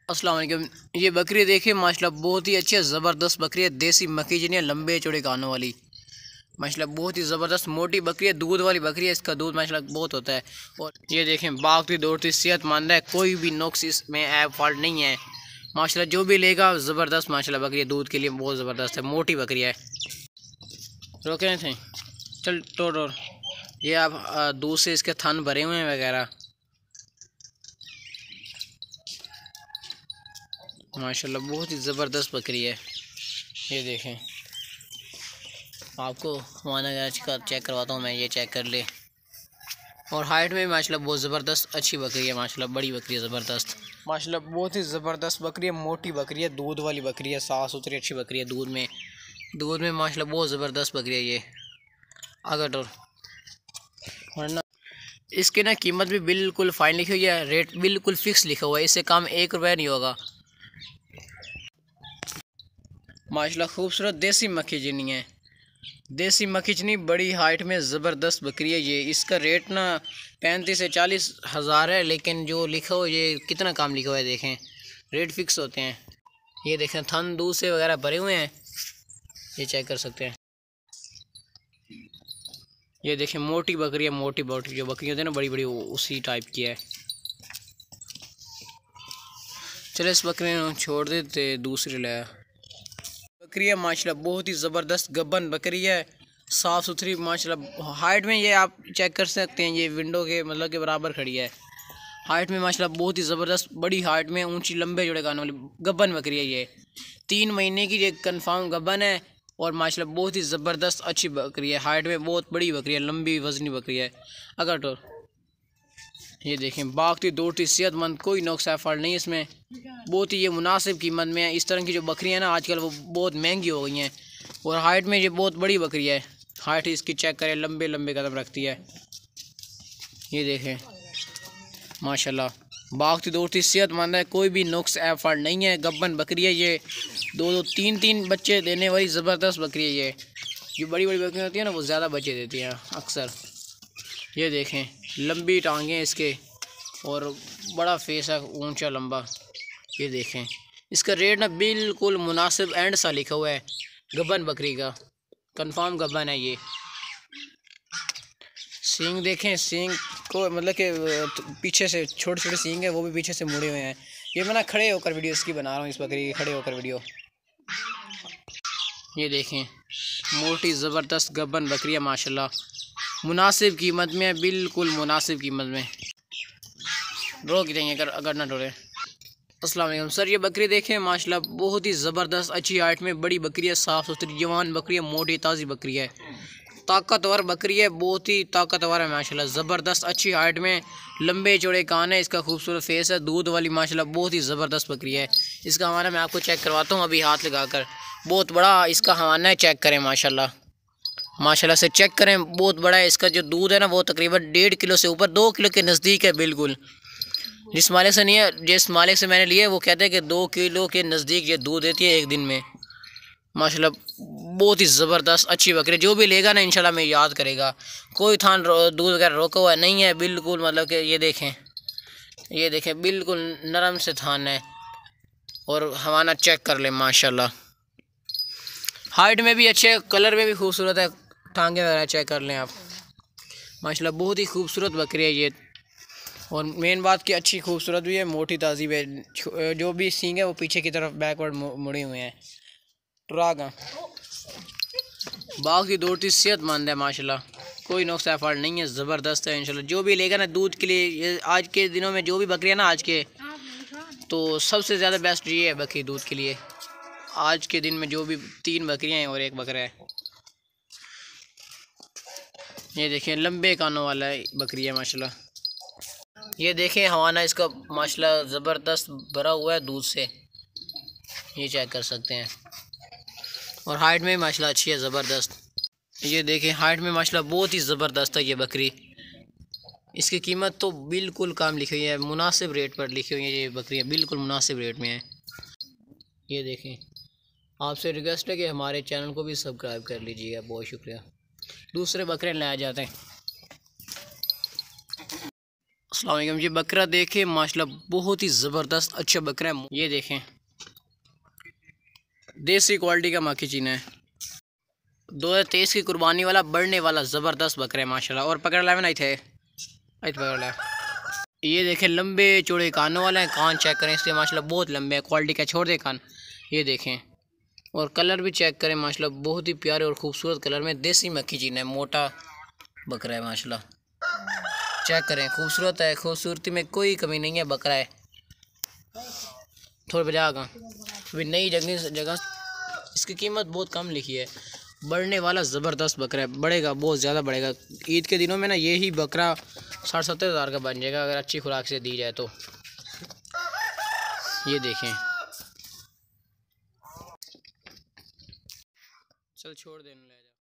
अस्सलाम वालेकुम। ये बकरी देखिए माशाल्लाह बहुत ही अच्छी है, ज़बरदस्त बकरी है। देसी मक्खी जिन्हें लंबे चौड़े कानों वाली माशाल्लाह बहुत ही ज़बरदस्त मोटी बकरी है। दूध वाली बकरी है, इसका दूध माशाल्लाह बहुत होता है। और ये देखें भागती दौड़ती सेहतमंद है, कोई भी नुक्स इसमें ऐप फॉल्ट नहीं है माशाल्लाह। जो भी लेगा ज़बरदस्त माशाल्लाह बकरी है, दूध के लिए बहुत ज़बरदस्त है। मोटी बकरी है। रोके थे चल टोर। ये आप दूध से इसके थन भरे हुए हैं वगैरह माशाल्लाह बहुत ही ज़बरदस्त बकरी है। ये देखें आपको हमारा गैच का चेक करवाता हूँ मैं, ये चेक कर ले। और हाइट में भी माशाल्लाह बहुत ज़बरदस्त अच्छी बकरी है माशाल्लाह, बड़ी बकरी है ज़बरदस्त माशाल्लाह, बहुत ही ज़बरदस्त बकरी है। मोटी बकरी है, दूध वाली बकरी है, साफ़ सुथरी अच्छी बकरी है। दूध में माशाल्लाह बहुत ज़बरदस्त बकरी है ये। अगर तो वरना इसकी ना कीमत भी बिल्कुल फाइन लिखी हुई है, रेट बिल्कुल फ़िक्स लिखा हुआ है, इससे कम 1 रुपया नहीं होगा माशाल्लाह। खूबसूरत देसी मक्खी जिनी है, देसी मक्खी बड़ी हाइट में ज़बरदस्त बकरी है ये। इसका रेट ना 35 से 40 हज़ार है, लेकिन जो लिखा हो ये कितना काम लिखा हुआ है देखें, रेट फिक्स होते हैं। ये देखें थन दूध से वगैरह भरे हुए हैं, ये चेक कर सकते हैं। ये देखें मोटी बकरी है, मोटी जो बकरी होती है ना बड़ी बड़ी, उसी टाइप की है। चलो इस बकरी को छोड़ देते, दूसरी लाया बकरी है माशाल्लाह बहुत ही ज़बरदस्त गब्बन बकरी है, साफ़ सुथरी माशाल्लाह। हाइट में ये आप चेक कर सकते हैं, ये विंडो के मतलब के बराबर खड़ी है। हाइट में माशाल्लाह बहुत ही ज़बरदस्त बड़ी हाइट में ऊंची लंबे जोड़े कानों वाली गब्बन बकरी है ये। 3 महीने की ये कंफर्म गब्बन है और माशाल्लाह बहुत ही ज़बरदस्त अच्छी बकरी है। हाइट में बहुत बड़ी बकरी है, लंबी वजनी बकरी है। अगर तो ये देखें भागती दौड़ती सेहतमंद, कोई नुक्स फॉल्ट नहीं इसमें। बहुत ही ये मुनासिब कीमत में है। इस तरह की जो बकरियाँ हैं ना आजकल वो बहुत महंगी हो गई हैं। और हाइट में ये बहुत बड़ी बकरी है, हाइट इसकी चेक करें, लंबे लंबे कदम रखती है। ये देखें माशाल्लाह भागती दौड़ती सेहतमंद है, कोई भी नुक्स फॉल्ट नहीं है। गब्बन बकरी है ये, 2-2 3-3 बच्चे देने वाली ज़बरदस्त बकरी है ये। जो बड़ी बड़ी बकरियाँ होती हैं ना वो ज़्यादा बच्चे देती हैं अक्सर। ये देखें लंबी टांगें इसके और बड़ा फेस है ऊंचा लंबा। ये देखें इसका रेट ना बिल्कुल मुनासिब एंड सा लिखा हुआ है। गब्बन बकरी का कंफर्म गब्बन है ये। सींग देखें, सींग को मतलब कि पीछे से छोटे छोटे सींग है, वो भी पीछे से मुड़े हुए हैं। ये मैं ना खड़े होकर वीडियो इसकी बना रहा हूँ, इस बकरी की खड़े होकर वीडियो। ये देखें मोटी ज़बरदस्त गब्बन बकरी है माशाल्लाह, मुनासिब कीमत में, बिल्कुल मुनासिब कीमत में। रोक देंगे अगर ना डोरे। अस्सलाम वालेकुम सर, ये बकरी देखें माशाल्लाह बहुत ही ज़बरदस्त अच्छी हाइट में बड़ी बकरी है, साफ़ सुथरी जवान बकरी है, मोटी ताज़ी बकरी है, ताकतवर बकरी है, बहुत ही ताकतवर है माशाल्लाह। ज़बरदस्त अच्छी हाइट में, लंबे चौड़े कान है, इसका खूबसूरत फेस है, दूध वाली माशाल्लाह बहुत ही ज़बरदस्त बकरी है। इसका हवाना मैं आपको चेक करवाता हूँ अभी हाथ लगाकर। बहुत बड़ा इसका हवाना है, चेक करें माशाल्लाह से चेक करें, बहुत बड़ा है। इसका जो दूध है ना वो तकरीबन 1.5 किलो से ऊपर, 2 किलो के नज़दीक है बिल्कुल। जिस मालिक से नहीं है, जिस मालिक से मैंने लिए वो कहते हैं कि 2 किलो के नज़दीक ये दूध देती है एक दिन में माशाल्लाह। बहुत ही ज़बरदस्त अच्छी बकरी, जो भी लेगा ना इंशाल्लाह में याद करेगा। कोई थान दूध वगैरह रोका हुआ नहीं है बिल्कुल, मतलब कि ये देखें बिल्कुल नरम से थान है। और हवाना चेक कर ले माशाल्लाह, हाइट में भी अच्छे, कलर में भी खूबसूरत है। टांगे वगैरह चेक कर लें आप माशाल्लाह, बहुत ही खूबसूरत बकरी है ये। और मेन बात की अच्छी खूबसूरत भी है, मोटी ताज़ी है। जो भी सींग है वो पीछे की तरफ बैकवर्ड मुड़े हुए हैं। टुरागा बाग की दौड़ती सेहतमंद है माशाल्लाह, कोई नुक्स फॉल्ट नहीं है, ज़बरदस्त है इंशाल्लाह। जो भी लेगा ना दूध के लिए, ये आज के दिनों में जो भी बकरियाँ ना आज के, तो सबसे ज़्यादा बेस्ट ये है बकरी दूध के लिए। आज के दिन में जो भी 3 बकरियाँ हैं और 1 बकरा है। ये देखें लंबे कानों वाला है बकरी है माशाल्लाह। ये देखें हवाना इसका माशाल्लाह ज़बरदस्त भरा हुआ है दूध से, ये चेक कर सकते हैं। और हाइट में माशाल्लाह अच्छी है ज़बरदस्त। ये देखें हाइट में माशाल्लाह बहुत ही ज़बरदस्त है ये बकरी। इसकी कीमत तो बिल्कुल कम लिखी हुई है, मुनासिब रेट पर लिखी हुई है ये बकरियाँ, बिल्कुल मुनासिब रेट में है। ये देखें आपसे रिक्वेस्ट है कि हमारे चैनल को भी सब्सक्राइब कर लीजिएगा, बहुत शुक्रिया। दूसरे बकरे लाए जाते हैं। अस्सलाम वालेकुम जी। बकरा देखें माशाल्लाह बहुत ही ज़बरदस्त अच्छा बकरा है। ये देखें देसी क्वालिटी का माखी चीना है। 2023 की कुर्बानी वाला बढ़ने वाला ज़बरदस्त बकरा है माशाल्लाह। और पकड़ लाए ना थे पकड़ लाए। ये देखें लंबे चौड़े कानों वाला है। कान चेक करें इसके माशाल्लाह बहुत लंबे हैं। क्वालिटी का छोड़ दे कान। ये देखें और कलर भी चेक करें माशाल्लाह बहुत ही प्यारे और खूबसूरत कलर में देसी मक्खी चीना है। मोटा बकरा है माशाल्लाह। चेक करें खूबसूरत है। खूबसूरती में कोई कमी नहीं है। बकरा है थोड़ा बजा अभी नई जगह इसकी कीमत बहुत कम लिखी है। बढ़ने वाला ज़बरदस्त बकरा है। बढ़ेगा बहुत ज़्यादा बढ़ेगा। ईद के दिनों में ना यही बकरा 60-70 हज़ार का बन जाएगा अगर अच्छी खुराक से दी जाए तो। ये देखें चल छोड़ देने